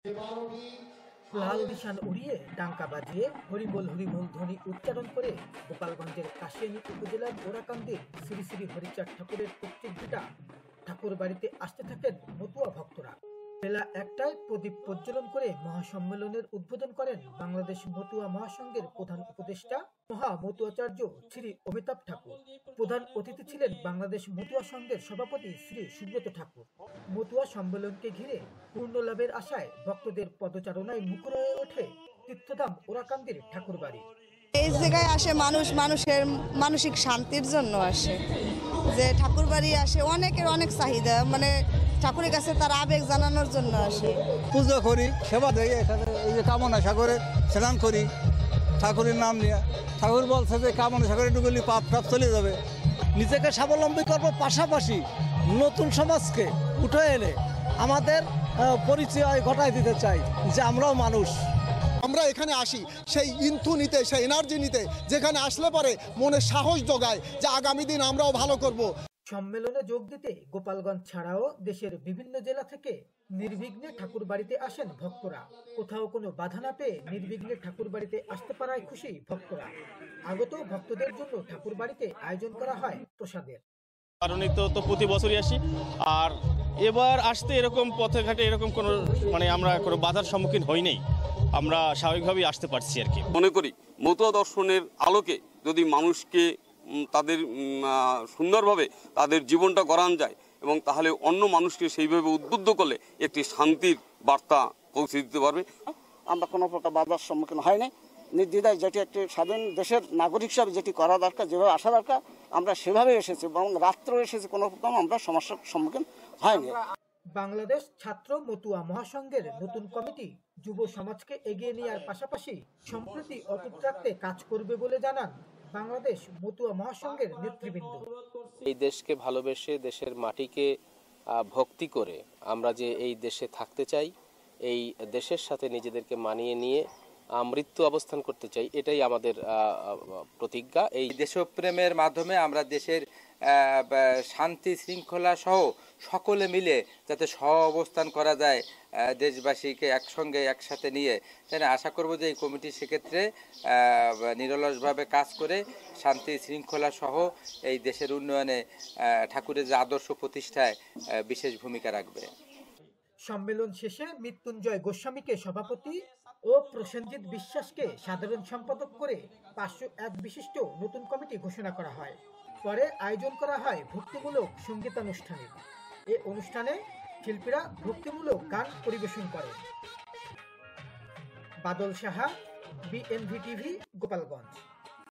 লাল নিশান উড়িয়ে ডাঙ্কা বাজিয়ে হরিবোল হরিবোল ধ্বনি উচ্চারণ করে গোপালগঞ্জের কাশিয়ানী উপজেলার ওরাকান্দির শ্রী শ্রী হরিচাঁদ ঠাকুরের প্রত্যেক দিটা ঠাকুর বাড়িতে আসতে থাকেন মতুয়া ভক্তরা। বেলা ১টায় প্রদীপ প্রজ্বলন করে মহাসম্মেলনের উদ্বোধন করেন বাংলাদেশ মতুয়া মহাসংঘের প্রধান উপদেষ্টা মহা মতুয়াচার্য শ্রী অমিতাভ ঠাকুর। প্রধান অতিথি ছিলেন বাংলাদেশ মতুয়া সংঘের সভাপতি শ্রী সুব্রত ঠাকুর। মতুয়া সম্মেলনকে ঘিরে পূর্ণ লাভের আশায় ভক্তদের পদচারণায় মুখর হয়ে ওঠে তীর্থধাম ওরাকান্দির ঠাকুর বাড়ি। এই জায়গায় আসে মানুষের মানসিক শান্তির জন্য আসে, যে ঠাকুর বাড়ি আসে অনেকের অনেক চাহিদা, মানে ঠাকুরের কাছে তার আবেগ জানানোর জন্য আসে। পুজো করি, সেবা দেই, এখানে এই যে কামনা সাগরে স্নান করি ঠাকুরের নাম নিয়ে। ঠাকুর বলছে যে কামনা সাগরে ডুবলি পাপ টাপ চলে যাবে। নিজেকে স্বাবলম্বী করবো, পাশাপাশি নতুন সমাজকে উঠে এনে আমাদের পরিচয় ঘটাই দিতে চাই যে আমরাও মানুষ। আমরা এখানে আসি সেই ইন্ধু নিতে, সেই এনার্জি নিতে, যেখানে আসলে পরে মনে সাহস জোগায় যে আগামী দিন আমরাও ভালো করব। সম্মেলনে যোগ দিতে গোপালগঞ্জ ছাড়াও দেশের বিভিন্ন জেলা থেকে নির্বিঘ্নে ঠাকুর বাড়িতে আসেন ভক্তরা। কোথাও কোনো বাধা না পেয়ে নির্বিঘ্নে ঠাকুর বাড়িতে আসতে পারায় খুশি ভক্তরা। আগত ভক্তদের জন্য ঠাকুর বাড়িতে আয়োজন করা হয় প্রসাদের। কারণ তো প্রতি বছরই আসি, আর এবার আসতে এরকম পথে ঘাটে এরকম কোনো আমরা কোনো বাধার সম্মুখীন হই নাই, আমরা স্বাভাবিকভাবেই আসতে পারছি আর কি। মনে করি মতুয়া দর্শনের আলোকে যদি মানুষকে তাদের সুন্দরভাবে তাদের জীবনটা গড়ানো যায় এবং তাহলে অন্য মানুষকে সেইভাবে উদ্বুদ্ধ করলে একটি শান্তির বার্তা পৌঁছে দিতে পারবে। আমরা কোনো প্রকার বাধার সম্মুখীন হয়নি, নির্দ্বিধায় যেটি একটি স্বাধীন দেশের নাগরিক হিসাবে যেটি করা দরকার, যেভাবে আসা দরকার আমরা সেভাবে এসেছি এবং রাত্রে এসেছি, কোনো প্রকার আমরা সমস্যার সম্মুখীন হয়নি। বাংলাদেশ ছাত্র মতুয়া মহাসংঘের নতুন কমিটি যুব সমাজকে এগিয়ে নেওয়ার পাশাপাশি সম্প্রীতি অটুট রাখতে কাজ করবে বলে জানান বাংলাদেশ মতুয়া মহাসংঘের নেতৃবৃন্দ। এই দেশকে ভালোবেসে দেশের মাটিকে ভক্তি করে আমরা যে এই দেশে থাকতে চাই, এই দেশের সাথে নিজেদেরকে মানিয়ে নিয়ে মৃত্যু অবস্থান করতে চাই, এটাই আমাদের প্রতিজ্ঞা। এই দেশপ্রেমের মাধ্যমে আমরা দেশের শান্তি শৃঙ্খলা সহ সকলে মিলে যাতে সহ অবস্থান করা যায়, দেশবাসীকে একসঙ্গে একসাথে নিয়ে, তাই আশা করব যে এই কমিটি সেক্ষেত্রে নিরলসভাবে কাজ করে শান্তি শৃঙ্খলা সহ এই দেশের উন্নয়নে ঠাকুরের যে আদর্শ প্রতিষ্ঠায় বিশেষ ভূমিকা রাখবে। সম্মেলন শেষে মৃত্যুঞ্জয় গোস্বামীকে সভাপতি ও প্রসেনজিৎ বিশ্বাসকে সাধারণ সম্পাদক করে 501 বিশিষ্ট নতুন কমিটি ঘোষণা করা হয়। পরে আয়োজন করা হয় ভক্তিমূলক সঙ্গীতানুষ্ঠানে। এই অনুষ্ঠানে শিল্পীরা ভক্তিমূলক গান পরিবেশন করেন। বাদল সাহা, BNV টিভি, গোপালগঞ্জ।